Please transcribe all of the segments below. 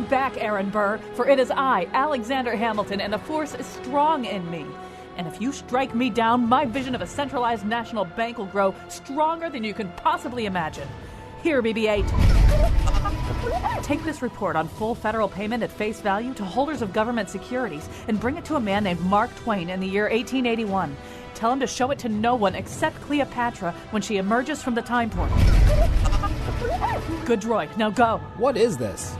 Stand back, Aaron Burr, for it is I, Alexander Hamilton, and the force is strong in me. And if you strike me down, my vision of a centralized national bank will grow stronger than you can possibly imagine. Here, BB-8. Take this report on full federal payment at face value to holders of government securities and bring it to a man named Mark Twain in the year 1881. Tell him to show it to no one except Cleopatra when she emerges from the time portal. Good droid. Now go. What is this?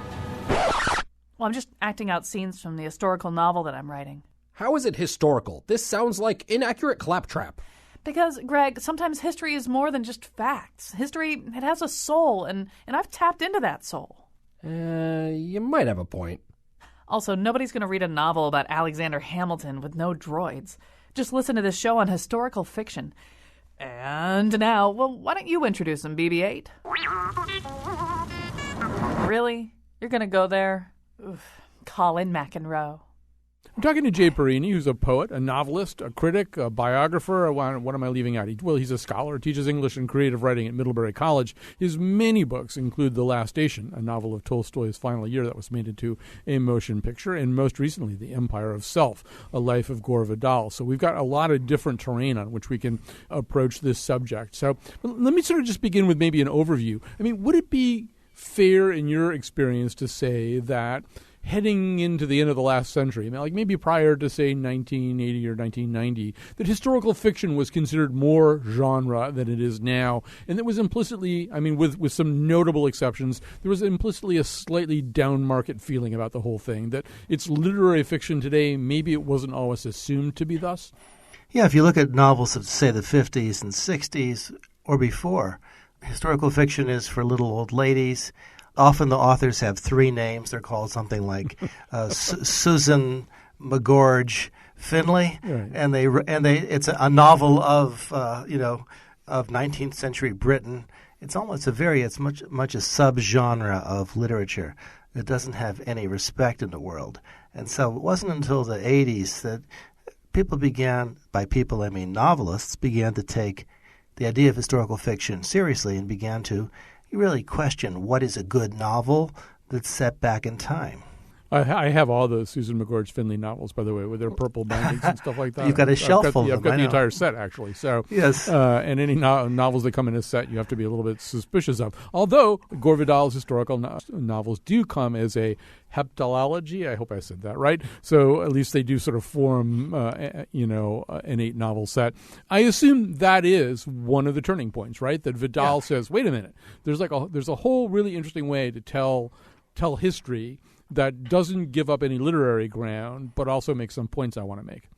Well, I'm just acting out scenes from the historical novel that I'm writing. How is it historical? This sounds like inaccurate claptrap. Because, Greg, sometimes history is more than just facts. History, it has a soul, and I've tapped into that soul. You might have a point. Also, nobody's going to read a novel about Alexander Hamilton with no droids. Just listen to this show on historical fiction. And now, well, why don't you introduce him, BB-8? Really? You're going to go there? Oof. Colin McEnroe. I'm talking to Jay Perini, who's a poet, a novelist, a critic, a biographer. What am I leaving out? He's a scholar, teaches English and creative writing at Middlebury College. His many books include The Last Station, a novel of Tolstoy's final year that was made into a motion picture, and most recently, The Empire of Self, a life of Gore Vidal. So we've got a lot of different terrain on which we can approach this subject. So let me sort of just begin with maybe an overview. I mean, would it be fair in your experience to say that heading into the end of the last century, like maybe prior to, say, 1980 or 1990, that historical fiction was considered more genre than it is now, and that was implicitly, I mean, with some notable exceptions, there was implicitly a slightly down-market feeling about the whole thing, that it's literary fiction today, maybe it wasn't always assumed to be thus? Yeah, if you look at novels of, say, the 50s and 60s or before, historical fiction is for little old ladies. Often the authors have three names. They're called something like Susan McGeorge Finley, right. and they it's a novel of 19th century Britain. It's much a subgenre of literature that doesn't have any respect in the world. And so it wasn't until the 80s that people began, by people I mean novelists, began to take the idea of historical fiction seriously and began to really question what is a good novel that's set back in time. I have all those Susan McGeorge Finley novels, by the way, with their purple bindings and stuff like that. You've got a shelf full of them. I've got the entire set, actually. So yes. And any novels that come in a set, you have to be a little bit suspicious of. Although Gore Vidal's historical novels do come as a heptalogy. I hope I said that right. So at least they do sort of form, an 8 novel set. I assume that is one of the turning points, right? That Vidal says, wait a minute, there's a whole really interesting way to tell history that doesn't give up any literary ground, but also makes some points I want to make.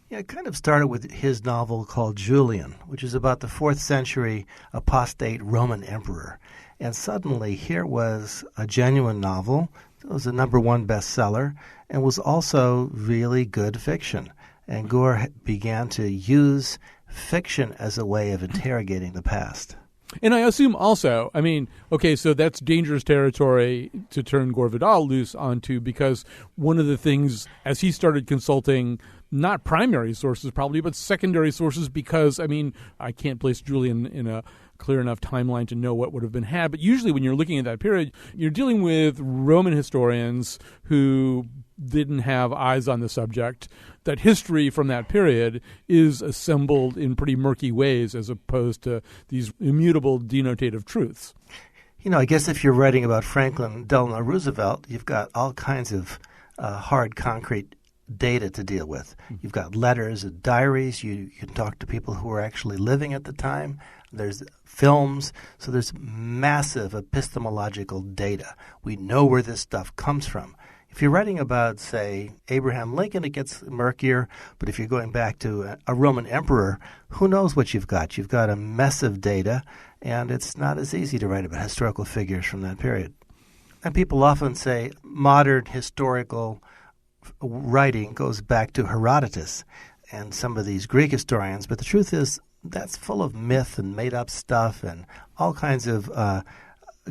Yeah, it kind of started with his novel called Julian, which is about the 4th century apostate Roman emperor. And suddenly here was a genuine novel. It was a #1 bestseller and was also really good fiction. And Gore began to use fiction as a way of interrogating the past. And I assume also, I mean, okay, so that's dangerous territory to turn Gore Vidal loose onto, because one of the things, as he started consulting not primary sources probably, but secondary sources, because, I mean, I can't place Julian in a clear enough timeline to know what would have been had. But usually when you're looking at that period, you're dealing with Roman historians who didn't have eyes on the subject, that history from that period is assembled in pretty murky ways as opposed to these immutable denotative truths. You know, I guess if you're writing about Franklin Delano Roosevelt, you've got all kinds of hard, concrete data to deal with. You've got letters and diaries. You can talk to people who were actually living at the time. There's films. So there's massive epistemological data. We know where this stuff comes from. If you're writing about, say, Abraham Lincoln, it gets murkier. But if you're going back to a Roman emperor, who knows what you've got? You've got a mess of data, and it's not as easy to write about historical figures from that period. And people often say modern historical writing goes back to Herodotus and some of these Greek historians. But the truth is that's full of myth and made-up stuff and all kinds of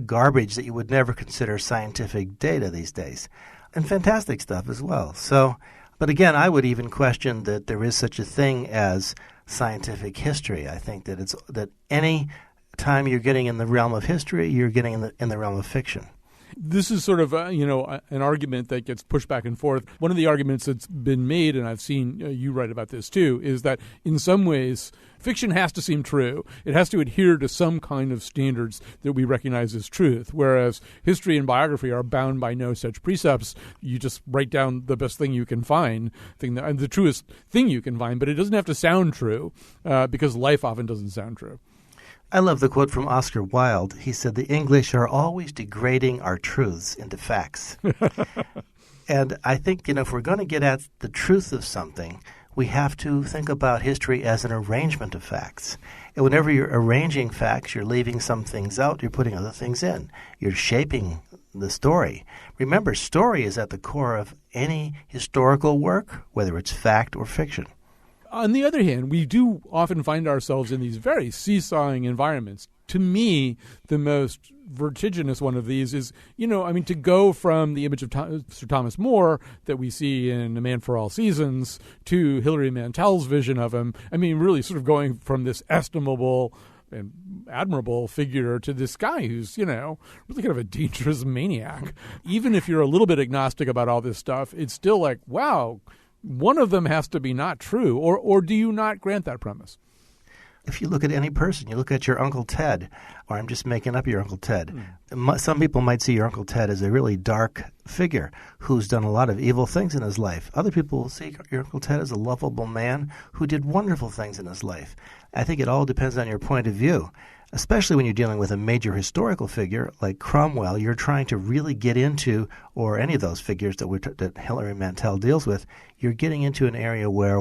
garbage that you would never consider scientific data these days. And fantastic stuff as well. So, but again, I would even question that there is such a thing as scientific history. I think that that any time you're getting in the realm of history, you're getting in the realm of fiction. This is sort of, an argument that gets pushed back and forth. One of the arguments that's been made, and I've seen you write about this too, is that in some ways fiction has to seem true. It has to adhere to some kind of standards that we recognize as truth, whereas history and biography are bound by no such precepts. You just write down the best thing you can find, the truest thing you can find, but it doesn't have to sound true because life often doesn't sound true. I love the quote from Oscar Wilde. He said, "The English are always degrading our truths into facts." And I think, if we're going to get at the truth of something, we have to think about history as an arrangement of facts. And whenever you're arranging facts, you're leaving some things out, you're putting other things in. You're shaping the story. Remember, story is at the core of any historical work, whether it's fact or fiction. On the other hand, we do often find ourselves in these very seesawing environments. To me, the most vertiginous one of these is, to go from the image of Sir Thomas More that we see in A Man for All Seasons to Hilary Mantel's vision of him. Really sort of going from this estimable and admirable figure to this guy who's, really kind of a dangerous maniac. Even if you're a little bit agnostic about all this stuff, it's still like, wow, one of them has to be not true. Or do you not grant that premise? If you look at any person, you look at your Uncle Ted, or I'm just making up your Uncle Ted. Some people might see your Uncle Ted as a really dark figure who's done a lot of evil things in his life. Other people will see your Uncle Ted as a lovable man who did wonderful things in his life. I think it all depends on your point of view. Especially when you're dealing with a major historical figure like Cromwell, you're trying to really get into, or any of those figures that Hilary Mantel deals with, you're getting into an area where,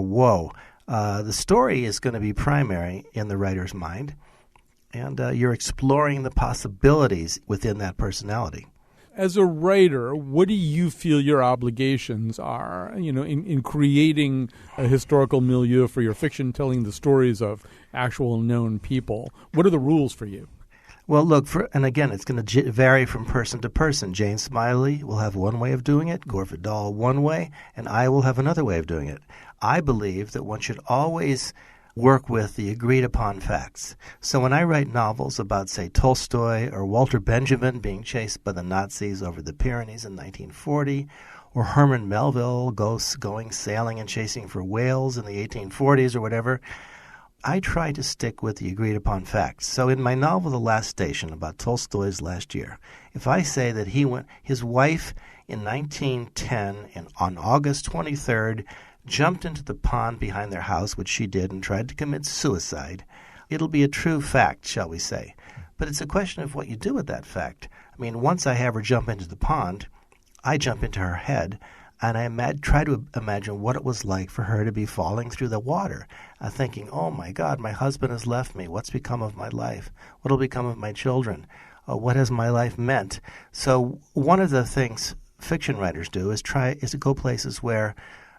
the story is going to be primary in the writer's mind, and you're exploring the possibilities within that personality. As a writer, what do you feel your obligations are, in creating a historical milieu for your fiction, telling the stories of actual known people? What are the rules for you? Well, look, and again, it's going to vary from person to person. Jane Smiley will have one way of doing it, Gore Vidal one way, and I will have another way of doing it. I believe that one should always work with the agreed-upon facts. So when I write novels about, say, Tolstoy or Walter Benjamin being chased by the Nazis over the Pyrenees in 1940, or Herman Melville going sailing and chasing for whales in the 1840s or whatever, I try to stick with the agreed-upon facts. So in my novel, The Last Station, about Tolstoy's last year, if I say that his wife in 1910, and on August 23rd, jumped into the pond behind their house, which she did, and tried to commit suicide, it'll be a true fact, shall we say. But it's a question of what you do with that fact. Once I have her jump into the pond, I jump into her head, and I try to imagine what it was like for her to be falling through the water, thinking, oh my God, my husband has left me. What's become of my life? What will become of my children? What has my life meant? So one of the things fiction writers do is to go places where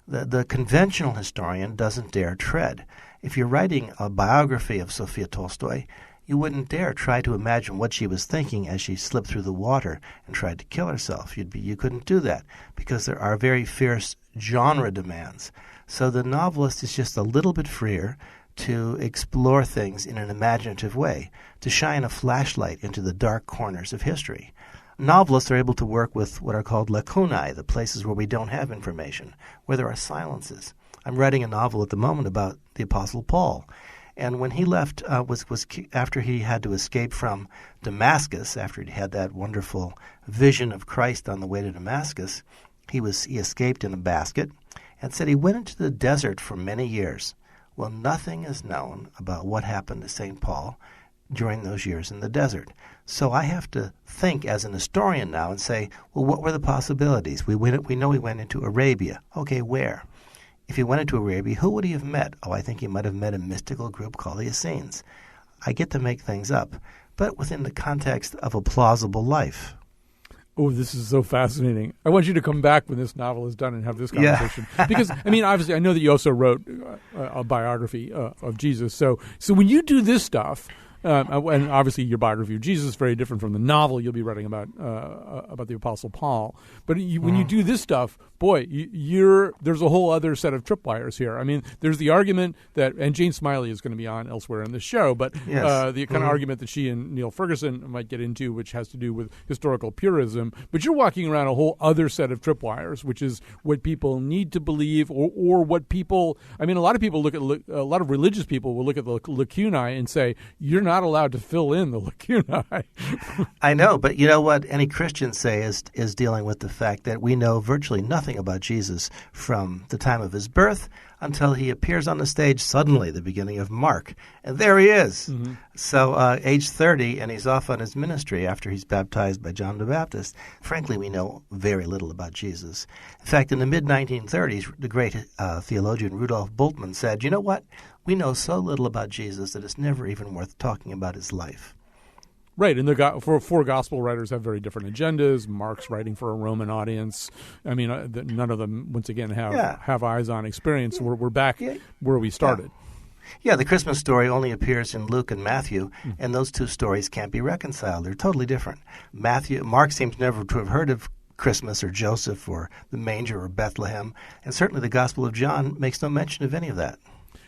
the conventional historian doesn't dare tread. If you're writing a biography of Sophia Tolstoy, you wouldn't dare try to imagine what she was thinking as she slipped through the water and tried to kill herself. You couldn't do that because there are very fierce genre demands. So the novelist is just a little bit freer to explore things in an imaginative way, to shine a flashlight into the dark corners of history. Novelists are able to work with what are called lacunae, the places where we don't have information, where there are silences. I'm writing a novel at the moment about the Apostle Paul. And when he left, was after he had to escape from Damascus, after he had that wonderful vision of Christ on the way to Damascus, he escaped in a basket and said he went into the desert for many years. Well, nothing is known about what happened to St. Paul during those years in the desert. So I have to think as an historian now and say, well, what were the possibilities? We know he went into Arabia. Okay, where? If he went into Arabia, who would he have met? Oh, I think he might have met a mystical group called the Essenes. I get to make things up, but within the context of a plausible life. Oh, this is so fascinating. I want you to come back when this novel is done and have this conversation. Yeah. Because, obviously, I know that you also wrote a biography of Jesus. So when you do this stuff, And obviously your biography of Jesus is very different from the novel you'll be writing about the Apostle Paul. But when you do this stuff, boy, there's a whole other set of tripwires here. I mean, there's the argument that, and Jane Smiley is going to be on elsewhere in the show, but the kind of argument that she and Neil Ferguson might get into, which has to do with historical purism. But you're walking around a whole other set of tripwires, which is what people need to believe, or what people. I mean, a lot of people a lot of religious people will look at the lacunae and say, "You're not allowed to fill in the lacunae." I know, but you know what any Christians say is dealing with the fact that we know virtually nothing about Jesus from the time of his birth until he appears on the stage suddenly, the beginning of Mark. And there he is. Mm-hmm. So age 30, and he's off on his ministry after he's baptized by John the Baptist. Frankly, we know very little about Jesus. In fact, in the mid-1930s, the great theologian Rudolf Bultmann said, you know what? We know so little about Jesus that it's never even worth talking about his life. Right, and four gospel writers have very different agendas. Mark's writing for a Roman audience. I mean, none of them, once again, have eyes on experience. We're back where we started. Yeah, the Christmas story only appears in Luke and Matthew, and those two stories can't be reconciled. They're totally different. Mark seems never to have heard of Christmas or Joseph or the manger or Bethlehem, and certainly the Gospel of John makes no mention of any of that.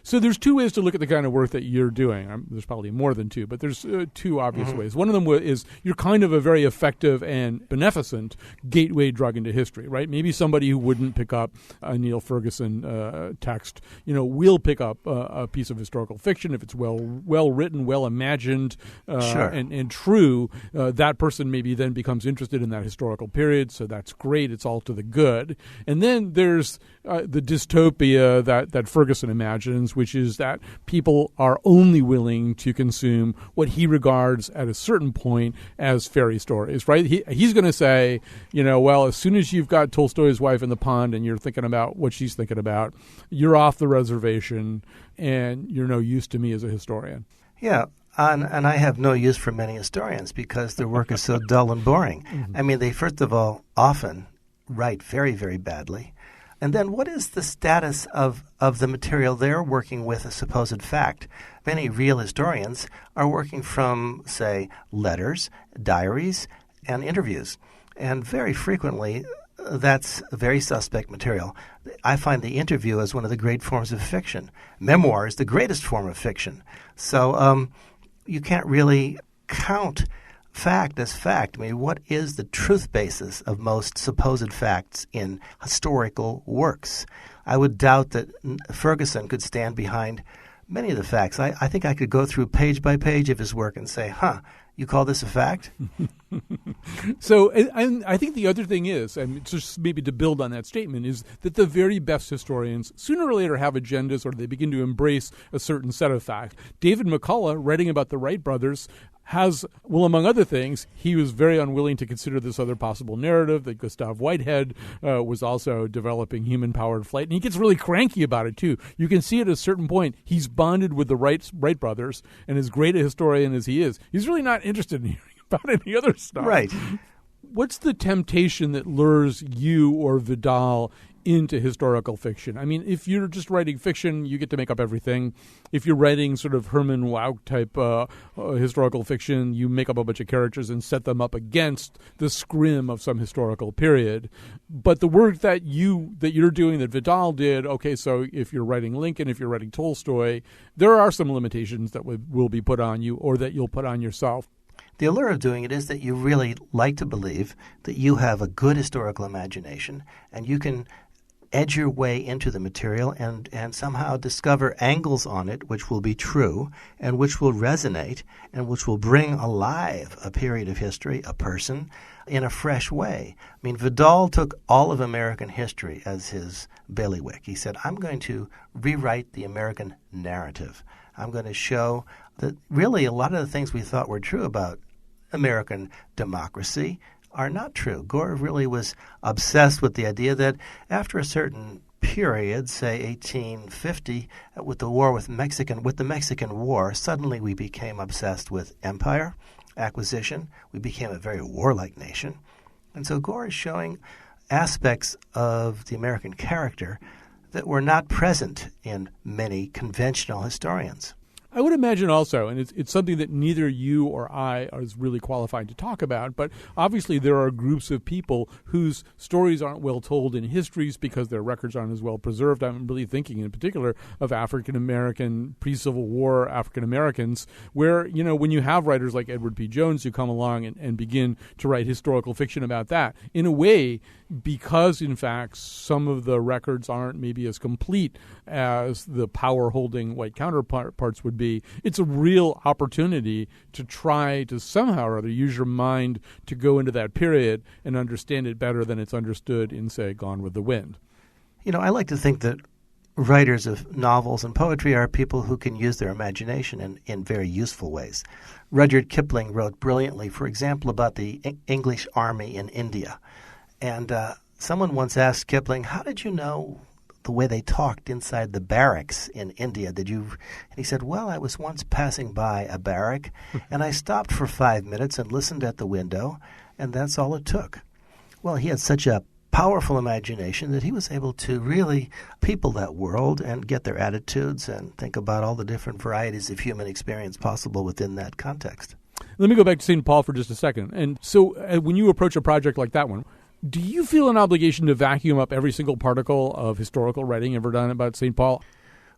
So there's two ways to look at the kind of work that you're doing. There's probably more than two, but there's two obvious ways. One of them is you're kind of a very effective and beneficent gateway drug into history, right? Maybe somebody who wouldn't pick up a Neil Ferguson text, will pick up a piece of historical fiction if it's well written, well imagined, and true. That person maybe then becomes interested in that historical period, so that's great. It's all to the good. And then there's the dystopia that Ferguson imagines, which is that people are only willing to consume what he regards at a certain point as fairy stories, right? He's going to say, well, as soon as you've got Tolstoy's wife in the pond and you're thinking about what she's thinking about, you're off the reservation and you're no use to me as a historian. Yeah. And I have no use for many historians because their work is so dull and boring. Mm-hmm. I mean, they first of all often write very, very badly. And then what is the status of the material they're working with a supposed fact? Many real historians are working from, say, letters, diaries, and interviews. And very frequently, that's very suspect material. I find the interview as one of the great forms of fiction. Memoir is the greatest form of fiction. So you can't really count fact as fact. I mean, what is the truth basis of most supposed facts in historical works? I would doubt that Ferguson could stand behind many of the facts. I think I could go through page by page of his work and say, you call this a fact? So I think the other thing is, and just maybe to build on that statement, is that the very best historians sooner or later have agendas or they begin to embrace a certain set of facts. David McCullough, writing about the Wright brothers, among other things, he was very unwilling to consider this other possible narrative that Gustav Whitehead was also developing human-powered flight. And he gets really cranky about it, too. You can see at a certain point he's bonded with the Wright brothers, and as great a historian as he is, he's really not interested in hearing about any other stuff. Right. What's the temptation that lures you or Vidal into historical fiction? I mean, if you're just writing fiction, you get to make up everything. If you're writing sort of Herman Wouk type historical fiction, you make up a bunch of characters and set them up against the scrim of some historical period. But the work that you're doing, that Vidal did, okay, so if you're writing Lincoln, if you're writing Tolstoy, there are some limitations that will be put on you or that you'll put on yourself. The allure of doing it is that you really like to believe that you have a good historical imagination and you can edge your way into the material and somehow discover angles on it which will be true and which will resonate and which will bring alive a period of history, a person, in a fresh way. I mean, Vidal took all of American history as his bailiwick. He said, I'm going to rewrite the American narrative. I'm going to show that really a lot of the things we thought were true about American democracy are not true. Gore really was obsessed with the idea that after a certain period, say 1850, with the Mexican War, suddenly we became obsessed with empire, acquisition. We became a very warlike nation. And so Gore is showing aspects of the American character that were not present in many conventional historians. I would imagine also, and it's something that neither you or I is really qualified to talk about, but obviously there are groups of people whose stories aren't well told in histories because their records aren't as well preserved. I'm really thinking in particular of African-American, pre-Civil War African-Americans, where, you know, when you have writers like Edward P. Jones who come along and begin to write historical fiction about that, in a way, because, in fact, some of the records aren't maybe as complete as the power-holding white counterparts would be, it's a real opportunity to try to somehow or other use your mind to go into that period and understand it better than it's understood in, say, Gone with the Wind. You know, I like to think that writers of novels and poetry are people who can use their imagination in very useful ways. Rudyard Kipling wrote brilliantly, for example, about the English army in India. And someone once asked Kipling, how did you know the way they talked inside the barracks in India? And he said, well, I was once passing by a barrack, and I stopped for 5 minutes and listened at the window, and that's all it took. Well, he had such a powerful imagination that he was able to really people that world and get their attitudes and think about all the different varieties of human experience possible within that context. Let me go back to St. Paul for just a second. And so when you approach a project like that one, do you feel an obligation to vacuum up every single particle of historical writing ever done about St. Paul?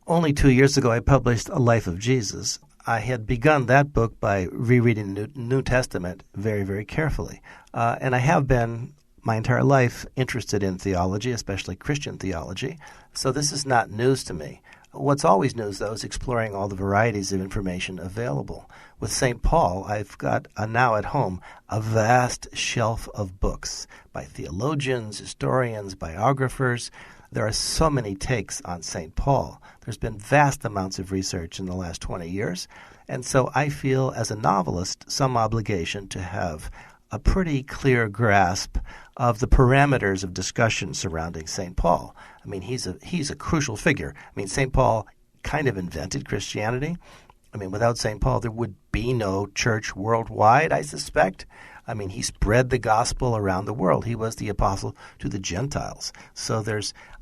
Only 2 years ago, I published A Life of Jesus. I had begun that book by rereading the New Testament very, very carefully. And I have been my entire life interested in theology, especially Christian theology. So this is not news to me. What's always news, though, is exploring all the varieties of information available. With St. Paul, I've got now at home a vast shelf of books by theologians, historians, biographers. There are so many takes on St. Paul. There's been vast amounts of research in the last 20 years. And so I feel, as a novelist, some obligation to have a pretty clear grasp of the parameters of discussion surrounding St. Paul. I mean, he's a crucial figure. I mean, St. Paul kind of invented Christianity. I mean, without St. Paul, there would be no church worldwide, I suspect. I mean, he spread the gospel around the world. He was the apostle to the Gentiles. So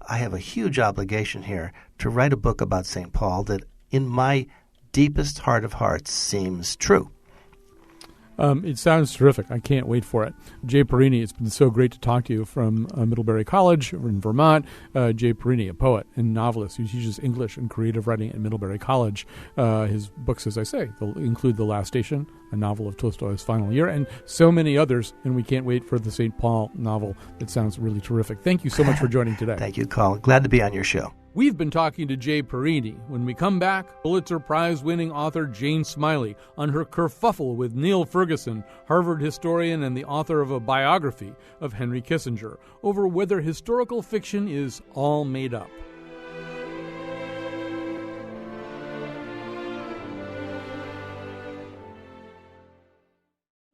I have a huge obligation here to write a book about St. Paul that, in my deepest heart of hearts, seems true. It sounds terrific. I can't wait for it. Jay Perini, it's been so great to talk to you from Middlebury College in Vermont. Jay Perini, a poet and novelist who teaches English and creative writing at Middlebury College. His books, as I say, include The Last Station, a novel of Tolstoy's final year, and so many others, and we can't wait for the St. Paul novel. It sounds really terrific. Thank you so much for joining today. Thank you, Colin. Glad to be on your show. We've been talking to Jay Perini. When we come back, Pulitzer Prize-winning author Jane Smiley on her kerfuffle with Neil Ferguson, Harvard historian and the author of a biography of Henry Kissinger, over whether historical fiction is all made up.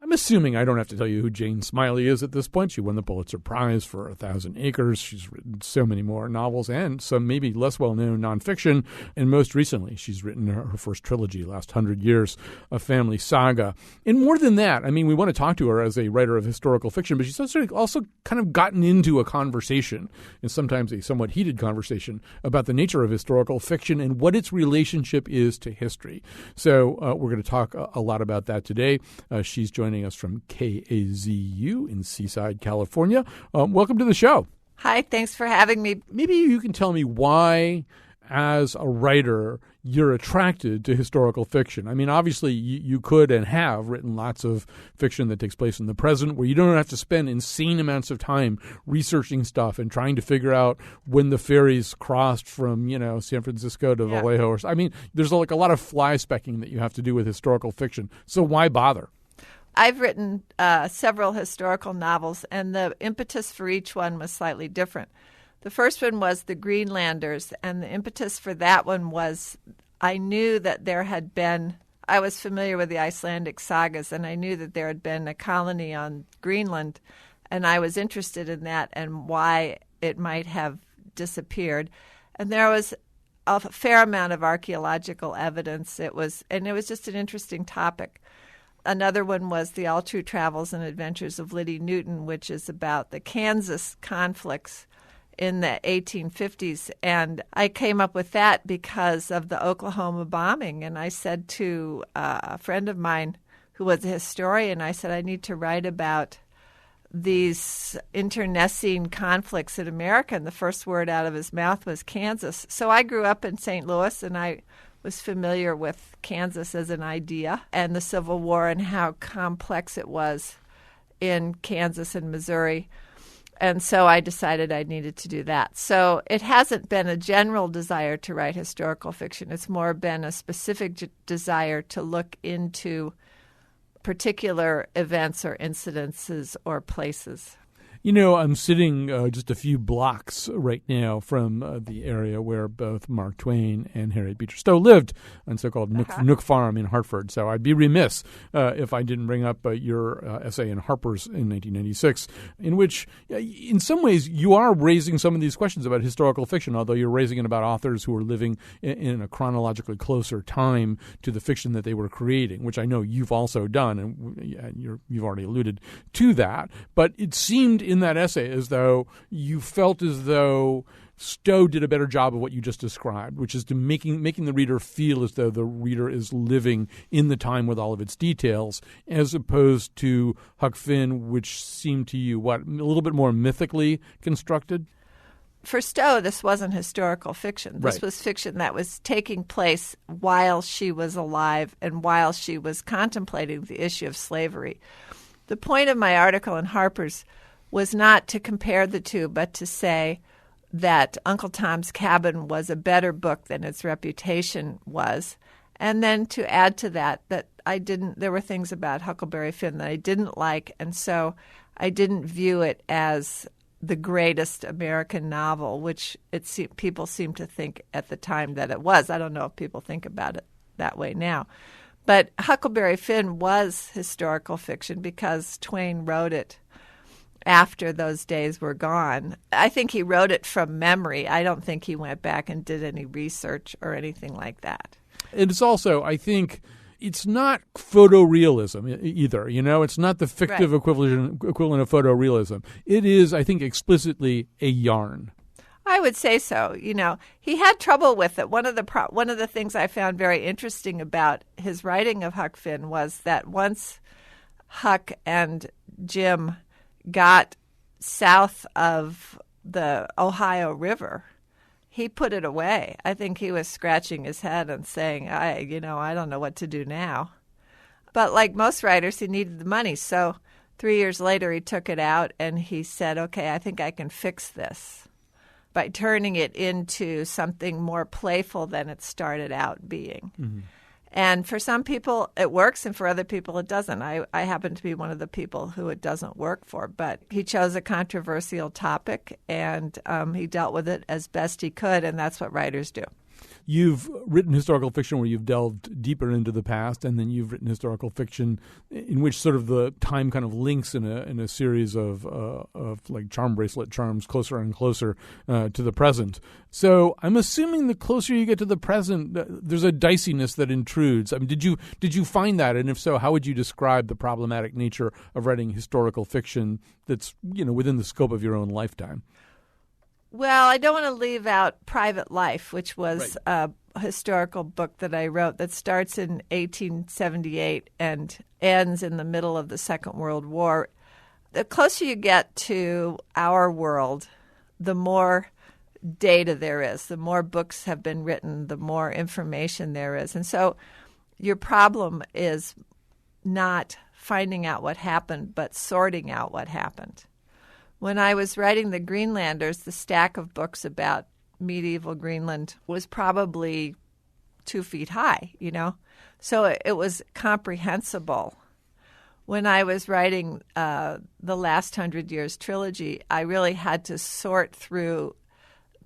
I'm assuming I don't have to tell you who Jane Smiley is at this point. She won the Pulitzer Prize for 1,000 Acres. She's written so many more novels and some maybe less well-known nonfiction. And most recently, she's written her first trilogy, Last 100 Years, a family saga. And more than that, I mean, we want to talk to her as a writer of historical fiction, but she's also kind of gotten into a conversation, and sometimes a somewhat heated conversation, about the nature of historical fiction and what its relationship is to history. So we're going to talk a lot about that today. She's joining us from KAZU in Seaside, California. Welcome to the show. Hi, thanks for having me. Maybe you can tell me why, as a writer, you're attracted to historical fiction. I mean, obviously, you could and have written lots of fiction that takes place in the present where you don't have to spend insane amounts of time researching stuff and trying to figure out when the ferries crossed from, San Francisco to Vallejo. I mean, there's like a lot of fly specking that you have to do with historical fiction. So why bother? I've written several historical novels, and the impetus for each one was slightly different. The first one was The Greenlanders, and the impetus for that one was I knew that I was familiar with the Icelandic sagas, and I knew that there had been a colony on Greenland, and I was interested in that and why it might have disappeared. And there was a fair amount of archaeological evidence. It was just an interesting topic. Another one was The All True Travels and Adventures of Liddy Newton, which is about the Kansas conflicts in the 1850s. And I came up with that because of the Oklahoma bombing. And I said to a friend of mine who was a historian, I said, I need to write about these internecine conflicts in America. And the first word out of his mouth was Kansas. So I grew up in St. Louis, and I was familiar with Kansas as an idea and the Civil War and how complex it was in Kansas and Missouri. And so I decided I needed to do that. So it hasn't been a general desire to write historical fiction. It's more been a specific desire to look into particular events or incidences or places. You know, I'm sitting just a few blocks right now from the area where both Mark Twain and Harriet Beecher Stowe lived on so-called Nook Farm in Hartford. So I'd be remiss if I didn't bring up your essay in Harper's in 1996, in which, in some ways, you are raising some of these questions about historical fiction, although you're raising it about authors who are living in a chronologically closer time to the fiction that they were creating, which I know you've also done, and you've already alluded to that. But it seemed in that essay as though you felt as though Stowe did a better job of what you just described, which is to making the reader feel as though the reader is living in the time with all of its details, as opposed to Huck Finn, which seemed to you, a little bit more mythically constructed? For Stowe, this wasn't historical fiction. This was fiction that was taking place while she was alive and while she was contemplating the issue of slavery. The point of my article in Harper's was not to compare the two, but to say that Uncle Tom's Cabin was a better book than its reputation was, and then to add to that there were things about Huckleberry Finn that I didn't like, and so I didn't view it as the greatest American novel, which people seem to think at the time that it was. I don't know if people think about it that way now. But Huckleberry Finn was historical fiction because Twain wrote it after those days were gone. I think he wrote it from memory. I don't think he went back and did any research or anything like that. And it's also, I think, it's not photorealism either. You know, it's not the fictive equivalent of photorealism. It is, I think, explicitly a yarn. I would say so. You know, he had trouble with it. One of the things I found very interesting about his writing of Huck Finn was that once Huck and Jim got south of the Ohio River, he put it away. I think he was scratching his head and saying, I don't know what to do now. But like most writers, he needed the money. So 3 years later, he took it out and he said, okay, I think I can fix this by turning it into something more playful than it started out being. Mm-hmm. And for some people, it works, and for other people, it doesn't. I happen to be one of the people who it doesn't work for. But he chose a controversial topic, and he dealt with it as best he could, and that's what writers do. You've written historical fiction where you've delved deeper into the past, and then you've written historical fiction in which sort of the time kind of links in a series of like charm bracelet charms closer and closer to the present. So I'm assuming the closer you get to the present, there's a diciness that intrudes. I mean, did you find that, and if so, how would you describe the problematic nature of writing historical fiction that's within the scope of your own lifetime? Well, I don't want to leave out Private Life, which was a historical book that I wrote that starts in 1878 and ends in the middle of the Second World War. The closer you get to our world, the more data there is, the more books have been written, the more information there is. And so your problem is not finding out what happened, but sorting out what happened. When I was writing The Greenlanders, the stack of books about medieval Greenland was probably 2 feet high, So it was comprehensible. When I was writing the Last 100 Years trilogy, I really had to sort through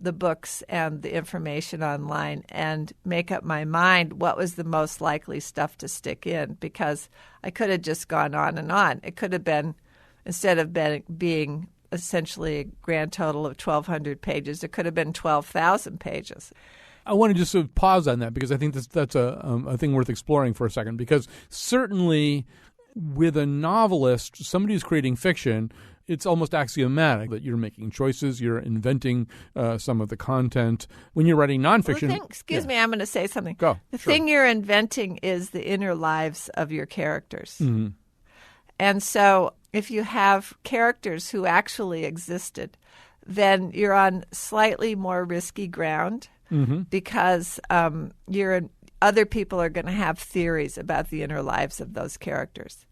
the books and the information online and make up my mind what was the most likely stuff to stick in, because I could have just gone on and on. It could have been, instead of being essentially a grand total of 1,200 pages, it could have been 12,000 pages. I want to just sort of pause on that because I think that's a thing worth exploring for a second, because certainly with a novelist, somebody who's creating fiction, it's almost axiomatic that you're making choices, you're inventing some of the content. When you're writing nonfiction... Excuse me, I'm going to say something. Go. The thing you're inventing is the inner lives of your characters. Mm-hmm. And so if you have characters who actually existed, then you're on slightly more risky ground because other people are going to have theories about the inner lives of those characters.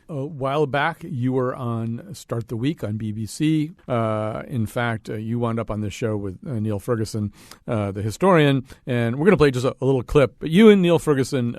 A while back, you were on Start the Week on BBC. In fact, you wound up on this show with Neil Ferguson, the historian, and we're going to play just a little clip. But you and Neil Ferguson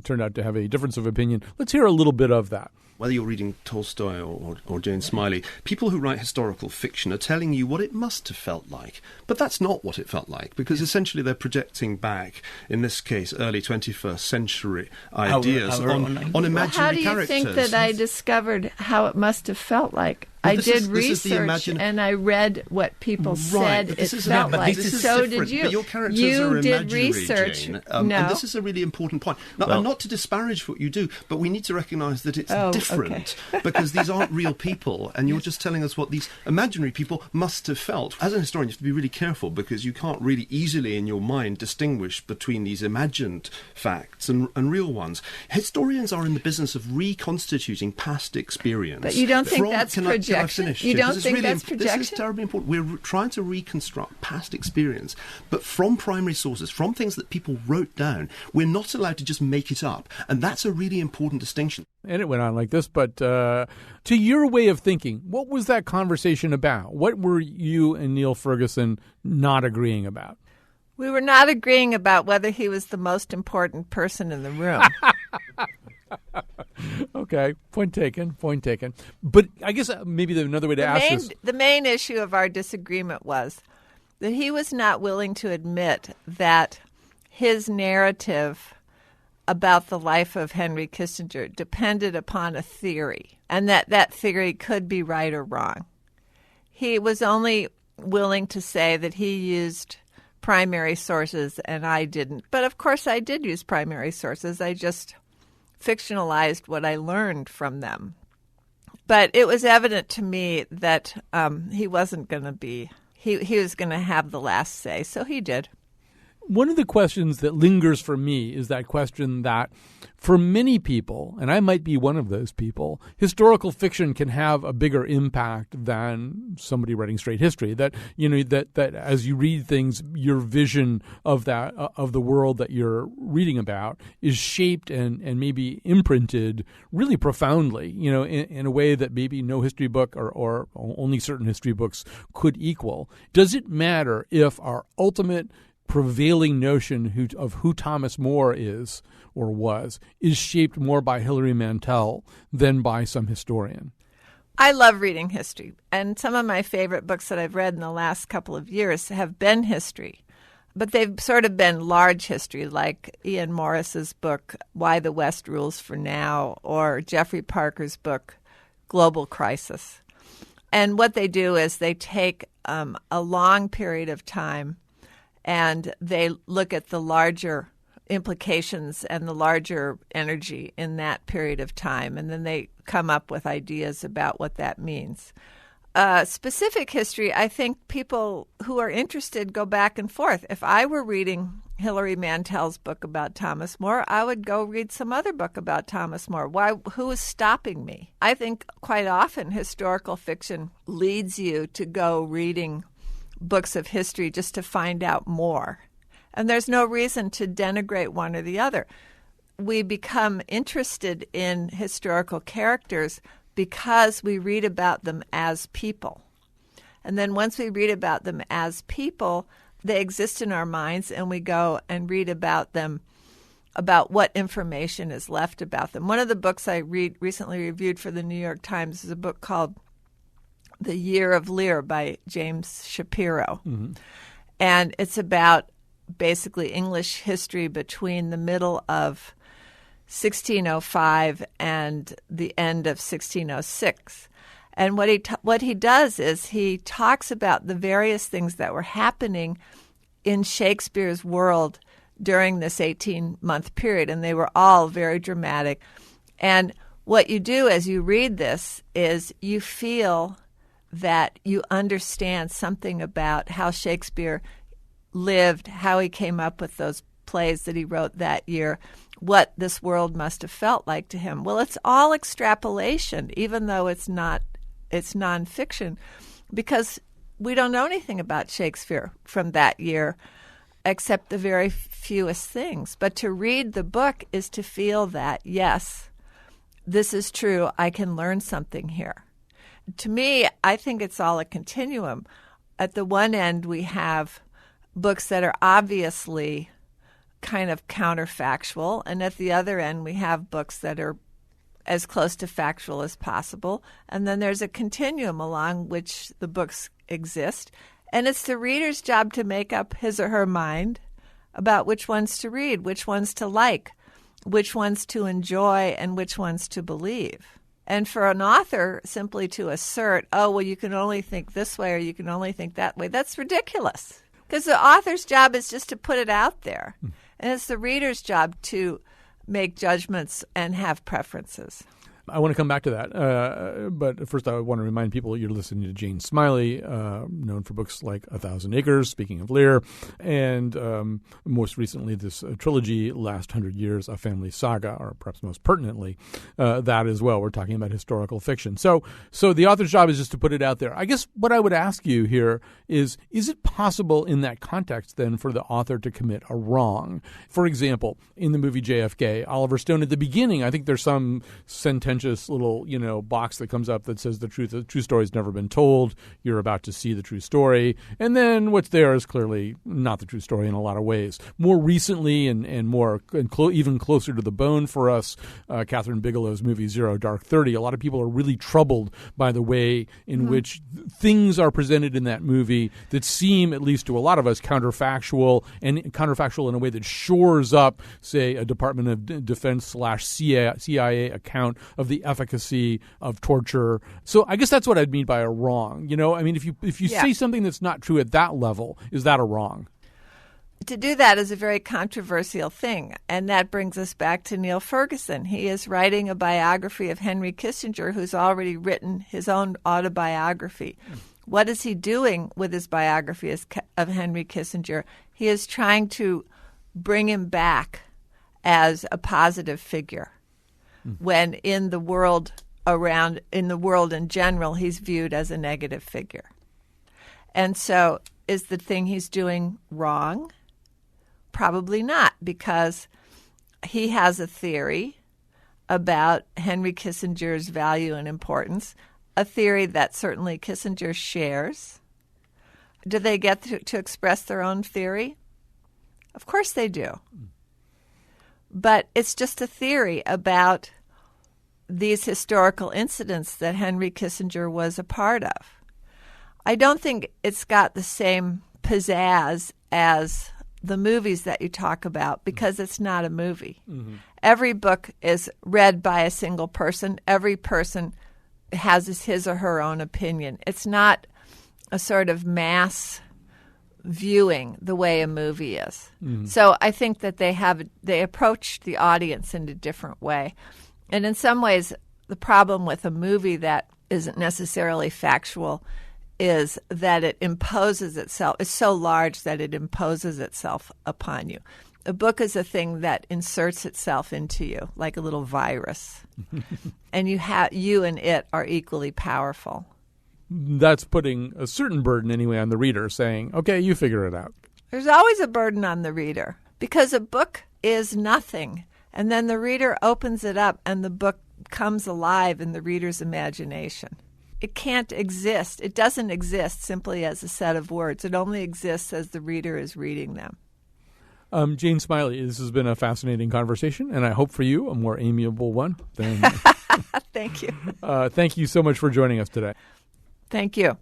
turned out to have a difference of opinion. Let's hear a little bit of that. Whether you're reading Tolstoy or Jane Smiley, people who write historical fiction are telling you what it must have felt like. But that's not what it felt like, because essentially they're projecting back, in this case, early 21st century ideas on imaginary characters. How do you think that I discovered how it must have felt like? I did research and I read what people said it felt like. So did you. But your characters you are did imaginary, research. Jane. No. And this is a really important point. Now, I'm not to disparage what you do, but we need to recognise that it's different because these aren't real people, and you're just telling us what these imaginary people must have felt. As an historian, you have to be really careful because you can't really easily in your mind distinguish between these imagined facts and real ones. Historians are in the business of reconstituting past experience. But you don't think that's projection? You don't think that's projection? This is terribly important. We're trying to reconstruct past experience, but from primary sources, from things that people wrote down. We're not allowed to just make it up, and that's a really important distinction. And it went on like this, but to your way of thinking, what was that conversation about? What were you and Neil Ferguson not agreeing about? We were not agreeing about whether he was the most important person in the room. Okay, point taken. But I guess maybe another way to ask this. The main issue of our disagreement was that he was not willing to admit that his narrative about the life of Henry Kissinger depended upon a theory, and that theory could be right or wrong. He was only willing to say that he used primary sources and I didn't. But of course I did use primary sources. I just fictionalized what I learned from them. But it was evident to me that he wasn't going to be, he was going to have the last say, so he did. One of the questions that lingers for me is that question that for many people, and I might be one of those people, historical fiction can have a bigger impact than somebody writing straight history. That, you know, that as you read things, your vision of that of the world that you're reading about is shaped and maybe imprinted really profoundly, you know, in a way that maybe no history book or only certain history books could equal. Does it matter if our ultimate prevailing notion of who Thomas More is or was is shaped more by Hilary Mantel than by some historian? I love reading history, and some of my favorite books that I've read in the last couple of years have been history, but they've sort of been large history, like Ian Morris's book, Why the West Rules for Now, or Jeffrey Parker's book, Global Crisis. And what they do is they take a long period of time and they look at the larger implications and the larger energy in that period of time, and then they come up with ideas about what that means. Specific history, I think people who are interested go back and forth. If I were reading Hilary Mantel's book about Thomas More, I would go read some other book about Thomas More. Who is stopping me? I think quite often historical fiction leads you to go reading books of history just to find out more. And there's no reason to denigrate one or the other. We become interested in historical characters because we read about them as people. And then once we read about them as people, they exist in our minds, and we go and read about them, about what information is left about them. One of the books I recently reviewed for the New York Times is a book called The Year of Lear by James Shapiro. Mm-hmm. And it's about basically English history between the middle of 1605 and the end of 1606. And what he does is he talks about the various things that were happening in Shakespeare's world during this 18-month period, and they were all very dramatic. And what you do as you read this is you feel that you understand something about how Shakespeare lived, how he came up with those plays that he wrote that year, what this world must have felt like to him. Well, it's all extrapolation, even though it's nonfiction, because we don't know anything about Shakespeare from that year except the very fewest things. But to read the book is to feel that, yes, this is true, I can learn something here. To me, I think it's all a continuum. At the one end, we have books that are obviously kind of counterfactual, and at the other end, we have books that are as close to factual as possible. And then there's a continuum along which the books exist. And it's the reader's job to make up his or her mind about which ones to read, which ones to like, which ones to enjoy, and which ones to believe. And for an author simply to assert, oh, well, you can only think this way or you can only think that way, that's ridiculous. Because the author's job is just to put it out there. And it's the reader's job to make judgments and have preferences. I want to come back to that. But first, I want to remind people you're listening to Jane Smiley, known for books like 1,000 Acres, speaking of Lear, and most recently this trilogy, Last 100 Years, A Family Saga, or perhaps most pertinently, that as well. We're talking about historical fiction. So the author's job is just to put it out there. I guess what I would ask you here is it possible in that context then for the author to commit a wrong? For example, in the movie JFK, Oliver Stone at the beginning, I think there's some sententious little, box that comes up that says the true story's never been told. You're about to see the true story. And then what's there is clearly not the true story in a lot of ways. More recently and more even closer to the bone for us, Catherine Bigelow's movie Zero Dark 30, a lot of people are really troubled by the way in which things are presented in that movie that seem, at least to a lot of us, counterfactual in a way that shores up, say, a Department of Defense / CIA account of the efficacy of torture. So I guess that's what I'd mean by a wrong. I mean, if you say something that's not true at that level, is that a wrong? To do that is a very controversial thing, and that brings us back to Neil Ferguson. He is writing a biography of Henry Kissinger, who's already written his own autobiography. What is he doing with his biography of Henry Kissinger? He is trying to bring him back as a positive figure, when in the world in general, he's viewed as a negative figure. And so is the thing he's doing wrong? Probably not, because he has a theory about Henry Kissinger's value and importance, a theory that certainly Kissinger shares. Do they get to express their own theory? Of course they do. But it's just a theory about these historical incidents that Henry Kissinger was a part of. I don't think it's got the same pizzazz as the movies that you talk about, because it's not a movie. Mm-hmm. Every book is read by a single person. Every person has his or her own opinion. It's not a sort of mass viewing the way a movie is. Mm-hmm. So I think that they approach the audience in a different way. And in some ways, the problem with a movie that isn't necessarily factual is that it imposes itself. It's so large that it imposes itself upon you. A book is a thing that inserts itself into you like a little virus. And you and it are equally powerful. That's putting a certain burden anyway on the reader, saying, okay, you figure it out. There's always a burden on the reader, because a book is nothing. And then the reader opens it up and the book comes alive in the reader's imagination. It can't exist. It doesn't exist simply as a set of words. It only exists as the reader is reading them. Jane Smiley, this has been a fascinating conversation, and I hope for you a more amiable one than... Thank you. Thank you so much for joining us today. Thank you.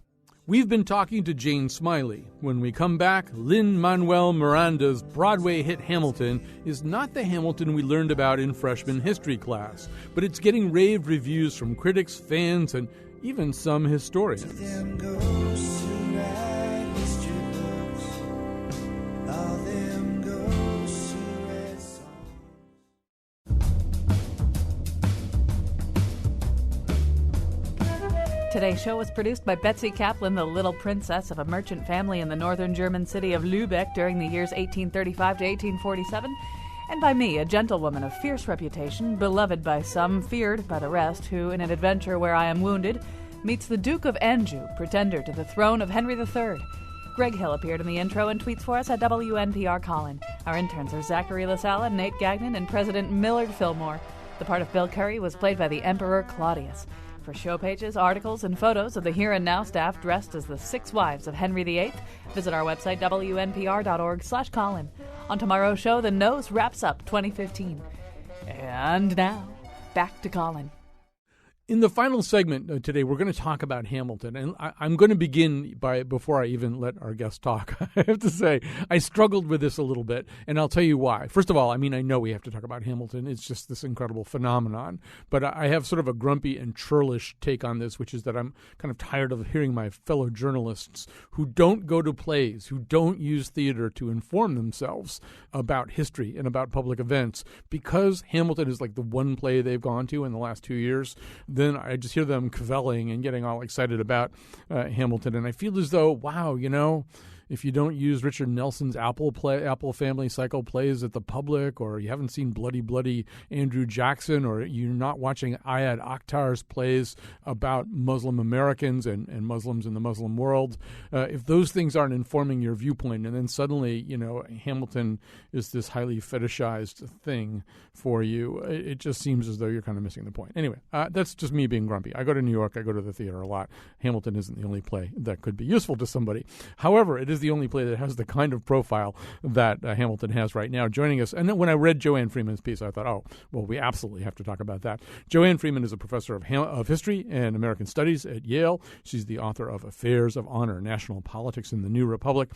We've been talking to Jane Smiley. When we come back, Lin-Manuel Miranda's Broadway hit Hamilton is not the Hamilton we learned about in freshman history class, but it's getting rave reviews from critics, fans, and even some historians. Today's show was produced by Betsy Kaplan, the little princess of a merchant family in the northern German city of Lübeck during the years 1835 to 1847, and by me, a gentlewoman of fierce reputation, beloved by some, feared by the rest, who, in an adventure where I am wounded, meets the Duke of Anjou, pretender to the throne of Henry III. Greg Hill appeared in the intro and tweets for us at WNPR Colin. Our interns are Zachary LaSala, Nate Gagnon, and President Millard Fillmore. The part of Bill Curry was played by the Emperor Claudius. For show pages, articles, and photos of the Here and Now staff dressed as the 6 wives of Henry VIII, visit our website, wnpr.org/Colin. On tomorrow's show, The Nose wraps up 2015. And now, back to Colin. In the final segment today, we're going to talk about Hamilton, and I'm going to begin before I even let our guest talk. I have to say, I struggled with this a little bit, and I'll tell you why. First of all, I know we have to talk about Hamilton. It's just this incredible phenomenon, but I have sort of a grumpy and churlish take on this, which is that I'm kind of tired of hearing my fellow journalists who don't go to plays, who don't use theater to inform themselves about history and about public events. Because Hamilton is like the one play they've gone to in the last 2 years, then I just hear them cavelling and getting all excited about Hamilton. And I feel as though, wow, if you don't use Richard Nelson's Apple Family Cycle plays at the public, or you haven't seen Bloody Andrew Jackson, or you're not watching Ayad Akhtar's plays about Muslim Americans and Muslims in the Muslim world, if those things aren't informing your viewpoint, and then suddenly, Hamilton is this highly fetishized thing for you, it just seems as though you're kind of missing the point. Anyway, that's just me being grumpy. I go to New York. I go to the theater a lot. Hamilton isn't the only play that could be useful to somebody. However, it is the only play that has the kind of profile that Hamilton has right now. Joining us, and then when I read Joanne Freeman's piece, I thought, oh, well, we absolutely have to talk about that. Joanne Freeman is a professor of history and American studies at Yale. She's the author of Affairs of Honor, National Politics in the New Republic.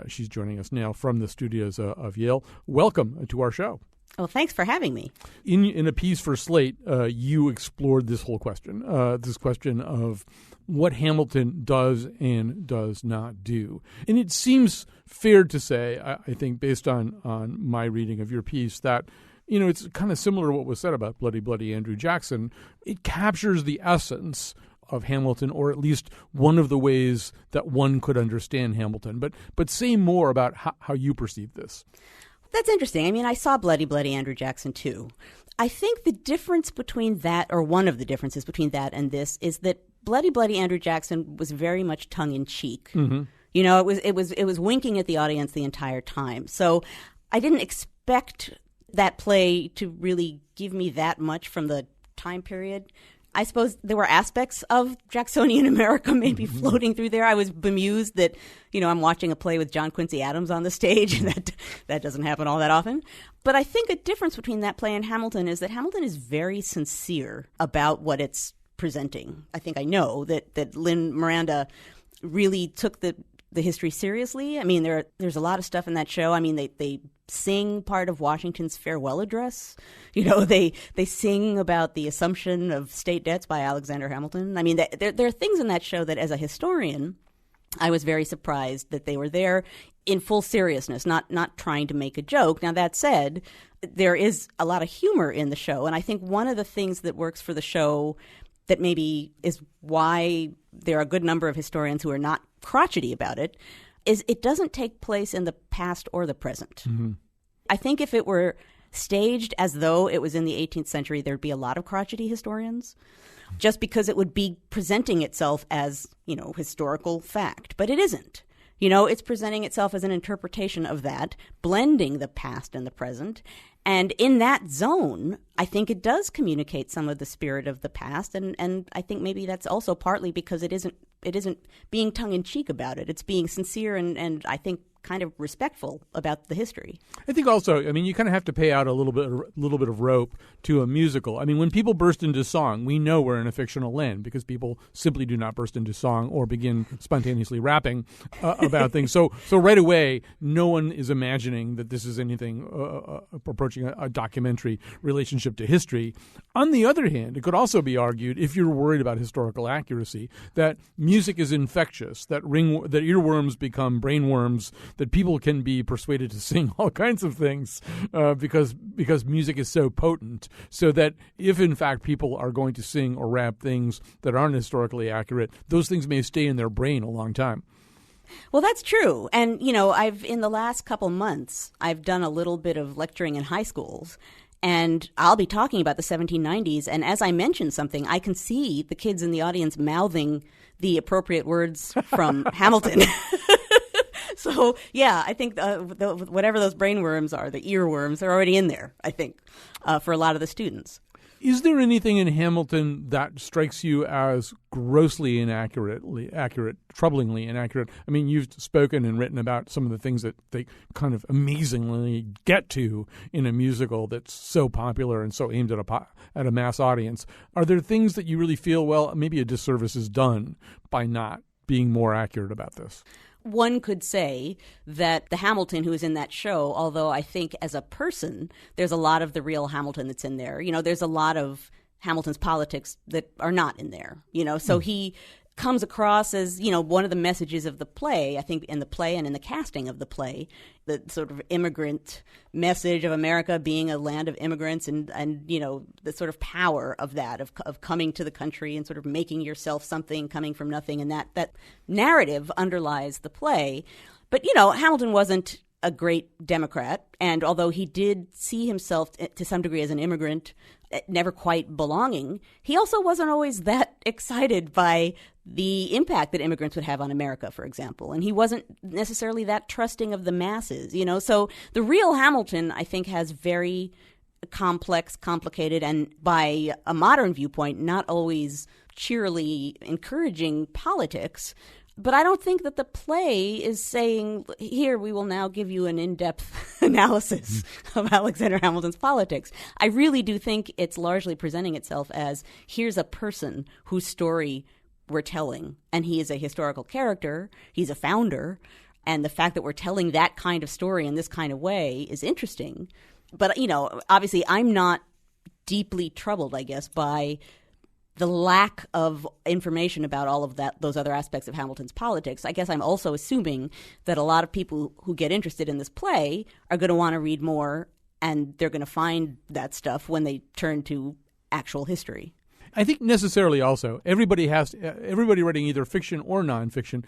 She's joining us now from the studios of Yale. Welcome to our show. Well, thanks for having me. In a piece for Slate, you explored this whole question, this question of what Hamilton does and does not do. And it seems fair to say, I think, based on my reading of your piece, that it's kind of similar to what was said about Bloody Andrew Jackson. It captures the essence of Hamilton, or at least one of the ways that one could understand Hamilton. But say more about how you perceive this. That's interesting. I saw Bloody Andrew Jackson, too. I think the difference between that, or one of the differences between that and this, is that Bloody Andrew Jackson was very much tongue-in-cheek. Mm-hmm. It was winking at the audience the entire time. So I didn't expect that play to really give me that much from the time period. I suppose there were aspects of Jacksonian America maybe floating through there. I was bemused that, I'm watching a play with John Quincy Adams on the stage, and that doesn't happen all that often. But I think a difference between that play and Hamilton is that Hamilton is very sincere about what it's presenting. I think I know that Lin-Miranda really took the history seriously. There's a lot of stuff in that show. They sing part of Washington's farewell address. They sing about the assumption of state debts by Alexander Hamilton. There are things in that show that, as a historian, I was very surprised that they were there in full seriousness, not trying to make a joke. Now, that said, there is a lot of humor in the show, and I think one of the things that works for the show that maybe is why there are a good number of historians who are not crotchety about it, is it doesn't take place in the past or the present. Mm-hmm. I think if it were staged as though it was in the 18th century, there'd be a lot of crotchety historians, just because it would be presenting itself as, historical fact. But it isn't. It's presenting itself as an interpretation of that, blending the past and the present. And in that zone, I think it does communicate some of the spirit of the past. And I think maybe that's also partly because it isn't being tongue-in-cheek about it. It's being sincere and I think kind of respectful about the history. I think also, you kind of have to pay out a little bit of rope to a musical. When people burst into song, we know we're in a fictional land because people simply do not burst into song or begin spontaneously rapping about things. So right away, no one is imagining that this is anything approaching a documentary relationship to history. On the other hand, it could also be argued, if you're worried about historical accuracy, that music is infectious, that earworms become brainworms, that people can be persuaded to sing all kinds of things because music is so potent, so that if in fact people are going to sing or rap things that aren't historically accurate, those things may stay in their brain a long time. Well, that's true. And, I've in the last couple months, I've done a little bit of lecturing in high schools. And I'll be talking about the 1790s. And as I mention something, I can see the kids in the audience mouthing the appropriate words from Hamilton. So, yeah, I think whatever those brainworms are, the earworms, they're already in there, I think, for a lot of the students. Is there anything in Hamilton that strikes you as grossly accurate, troublingly inaccurate? I mean, you've spoken and written about some of the things that they kind of amazingly get to in a musical that's so popular and so aimed at a mass audience. Are there things that you really feel, well, maybe a disservice is done by not being more accurate about this? One could say that the Hamilton who is in that show, although I think as a person, there's a lot of the real Hamilton that's in there. There's a lot of Hamilton's politics that are not in there. So he comes across as, one of the messages of the play, I think in the play and in the casting of the play, the sort of immigrant message of America being a land of immigrants and the sort of power of that, of coming to the country and sort of making yourself something, coming from nothing. And that narrative underlies the play. But, Hamilton wasn't a great Democrat. And although he did see himself to some degree as an immigrant, never quite belonging, he also wasn't always that excited by the impact that immigrants would have on America, for example. And he wasn't necessarily that trusting of the masses, So the real Hamilton, I think, has very complex, complicated, and by a modern viewpoint, not always cheerily encouraging politics. But I don't think that the play is saying, here, we will now give you an in-depth analysis of Alexander Hamilton's politics. I really do think it's largely presenting itself as, here's a person whose story we're telling, and he is a historical character, he's a founder, and the fact that we're telling that kind of story in this kind of way is interesting. But, obviously I'm not deeply troubled, I guess, by the lack of information about all of those other aspects of Hamilton's politics. I guess I'm also assuming that a lot of people who get interested in this play are going to want to read more, and they're going to find that stuff when they turn to actual history. I think necessarily also everybody writing either fiction or nonfiction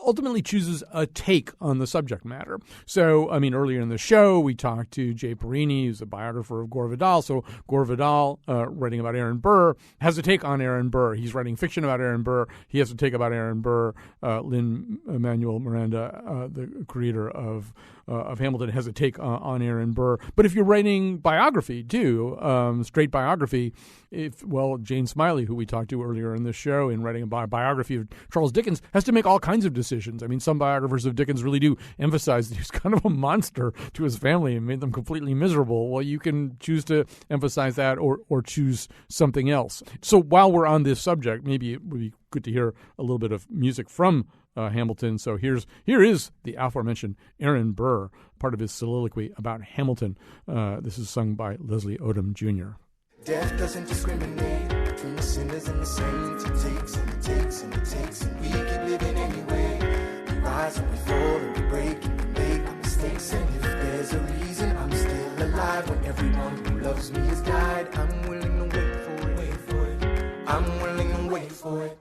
ultimately chooses a take on the subject matter. So, earlier in the show, we talked to Jay Perini, who's a biographer of Gore Vidal. So Gore Vidal, writing about Aaron Burr, has a take on Aaron Burr. He's writing fiction about Aaron Burr. He has a take about Aaron Burr. Lin-Manuel Miranda, the creator of Hamilton, has a take on Aaron Burr. But if you're writing biography, too, straight biography, Jane Smiley, who we talked to earlier in the show, in writing a biography of Charles Dickens, has to make all kinds of decisions. Some biographers of Dickens really do emphasize that he's kind of a monster to his family and made them completely miserable. Well, you can choose to emphasize that or choose something else. So while we're on this subject, maybe it would be good to hear a little bit of music from Hamilton. So here is the aforementioned Aaron Burr, part of his soliloquy about Hamilton. This is sung by Leslie Odom Jr. Death doesn't discriminate between the sinners and the saints. It takes and it takes and it takes, and we keep living anyway. We rise and we fall and we break and we make our mistakes. And if there's a reason I'm still alive, when everyone who loves me has died, I'm willing to wait for it. I'm willing to wait for it.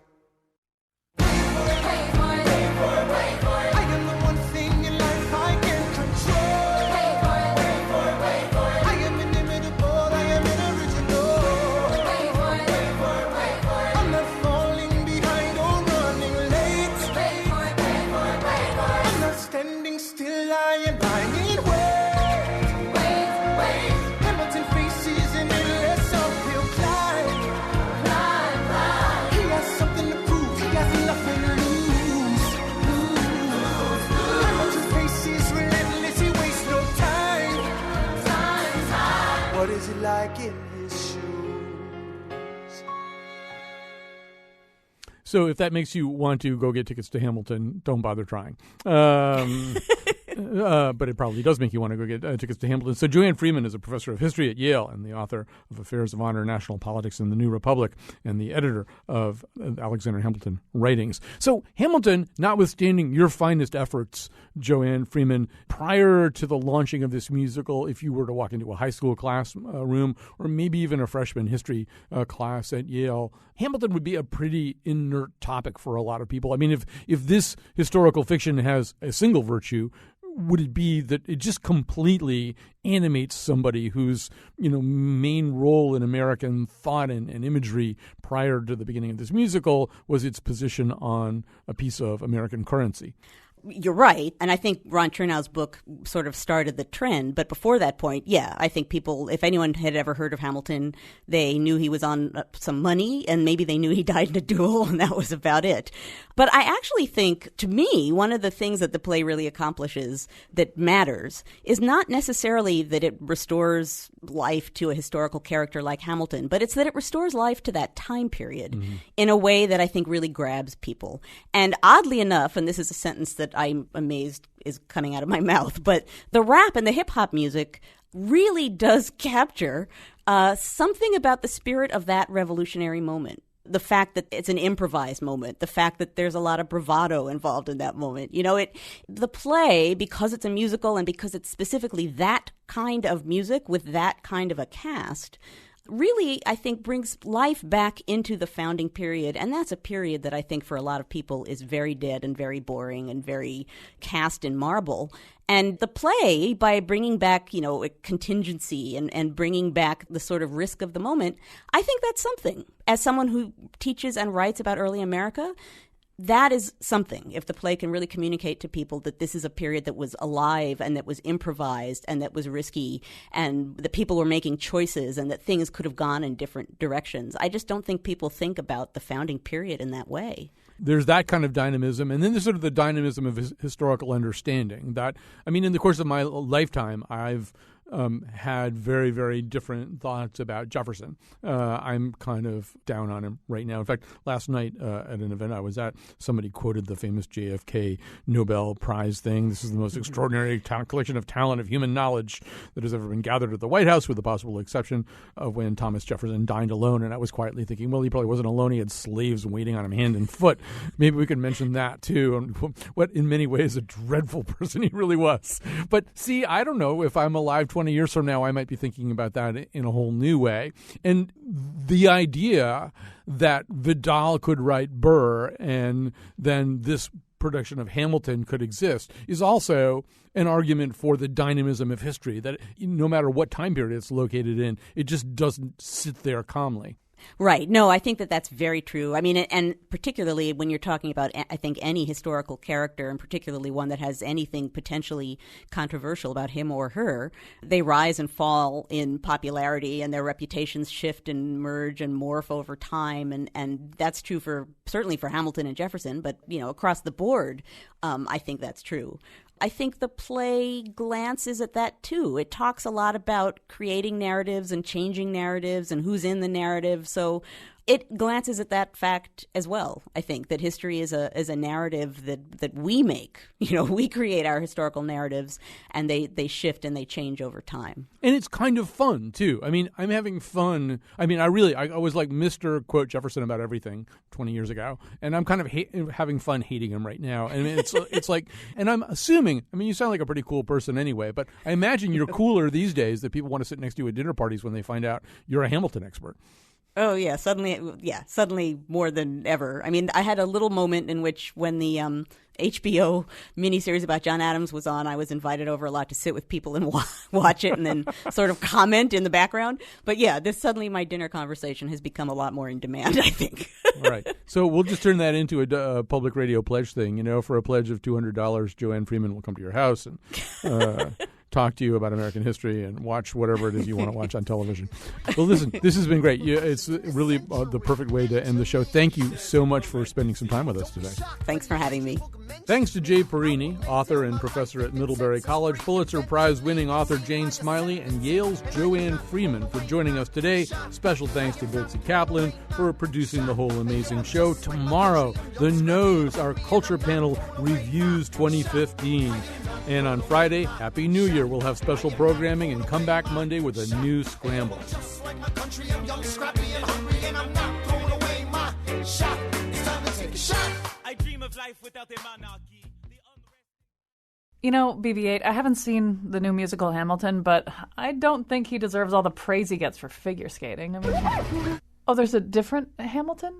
Like in his shoes. So if that makes you want to go get tickets to Hamilton, don't bother trying. But it probably does make you want to go get tickets to Hamilton. So Joanne Freeman is a professor of history at Yale and the author of Affairs of Honor, National Politics, and the New Republic, and the editor of Alexander Hamilton writings. So Hamilton, notwithstanding your finest efforts, Joanne Freeman, prior to the launching of this musical, if you were to walk into a high school classroom or maybe even a freshman history class at Yale, Hamilton would be a pretty inert topic for a lot of people. I mean, if this historical fiction has a single virtue, would it be that it just completely animates somebody whose, main role in American thought and imagery prior to the beginning of this musical was its position on a piece of American currency? You're right. And I think Ron Chernow's book sort of started the trend. But before that point, yeah, I think people, if anyone had ever heard of Hamilton, they knew he was on some money and maybe they knew he died in a duel, and that was about it. But I actually think, to me, one of the things that the play really accomplishes that matters is not necessarily that it restores life to a historical character like Hamilton, but it's that it restores life to that time period in a way that I think really grabs people. And oddly enough, and this is a sentence that I'm amazed is coming out of my mouth, but the rap and the hip-hop music really does capture something about the spirit of that revolutionary moment. The fact that it's an improvised moment, the fact that there's a lot of bravado involved in that moment. The play, because it's a musical and because it's specifically that kind of music with that kind of a cast, really, I think, brings life back into the founding period. And that's a period that I think for a lot of people is very dead and very boring and very cast in marble. And the play, by bringing back, a contingency and bringing back the sort of risk of the moment, I think that's something. As someone who teaches and writes about early America, that is something. If the play can really communicate to people that this is a period that was alive and that was improvised and that was risky and that people were making choices and that things could have gone in different directions, I just don't think people think about the founding period in that way. There's that kind of dynamism, and then there's sort of the dynamism of historical understanding. That, in the course of my lifetime, I've had very, very different thoughts about Jefferson. I'm kind of down on him right now. In fact, last night at an event I was at, somebody quoted the famous JFK Nobel Prize thing. This is the most extraordinary collection of talent, of human knowledge that has ever been gathered at the White House, with the possible exception of when Thomas Jefferson dined alone. And I was quietly thinking, well, he probably wasn't alone. He had slaves waiting on him hand and foot. Maybe we could mention that, too. And what, in many ways, a dreadful person he really was. But see, I don't know if I'm alive 20 years from now, I might be thinking about that in a whole new way. And the idea that Vidal could write Burr and then this production of Hamilton could exist is also an argument for the dynamism of history, that no matter what time period it's located in, it just doesn't sit there calmly. Right. No, I think that that's very true. And particularly when you're talking about, I think, any historical character, and particularly one that has anything potentially controversial about him or her, they rise and fall in popularity and their reputations shift and merge and morph over time. And that's true certainly for Hamilton and Jefferson, but, across the board, I think that's true. I think the play glances at that, too. It talks a lot about creating narratives and changing narratives and who's in the narrative. So it glances at that fact as well. I think that history is a narrative that we make. We create our historical narratives, and they shift and they change over time. And it's kind of fun, too. I'm having fun. I was like Mr. quote Jefferson about everything 20 years ago, and I'm kind of having fun hating him right now. It's like, and I'm assuming, you sound like a pretty cool person anyway, but I imagine you're cooler these days, that people want to sit next to you at dinner parties when they find out you're a Hamilton expert. Oh, yeah, suddenly more than ever. I had a little moment in which when the HBO miniseries about John Adams was on, I was invited over a lot to sit with people and watch it and then sort of comment in the background. But yeah, suddenly my dinner conversation has become a lot more in demand, I think. All right. So we'll just turn that into a public radio pledge thing. For a pledge of $200, Joanne Freeman will come to your house and talk to you about American history and watch whatever it is you want to watch on television. Well, listen, this has been great. It's really the perfect way to end the show. Thank you so much for spending some time with us today. Thanks for having me. Thanks to Jay Perini, author and professor at Middlebury College, Pulitzer Prize-winning author Jane Smiley, and Yale's Joanne Freeman for joining us today. Special thanks to Betsy Kaplan for producing the whole amazing show. Tomorrow, The Nose, our culture panel reviews 2015. And on Friday, Happy New Year. We'll have special programming and come back Monday with a new scramble. Just like my country, I'm young, scrappy, and hungry, and I'm not throwing away my shot. It's time to take a shot. I dream of life without a monarchy. You know, BB-8, I haven't seen the new musical Hamilton, but I don't think he deserves all the praise he gets for figure skating. I mean, oh, there's a different Hamilton?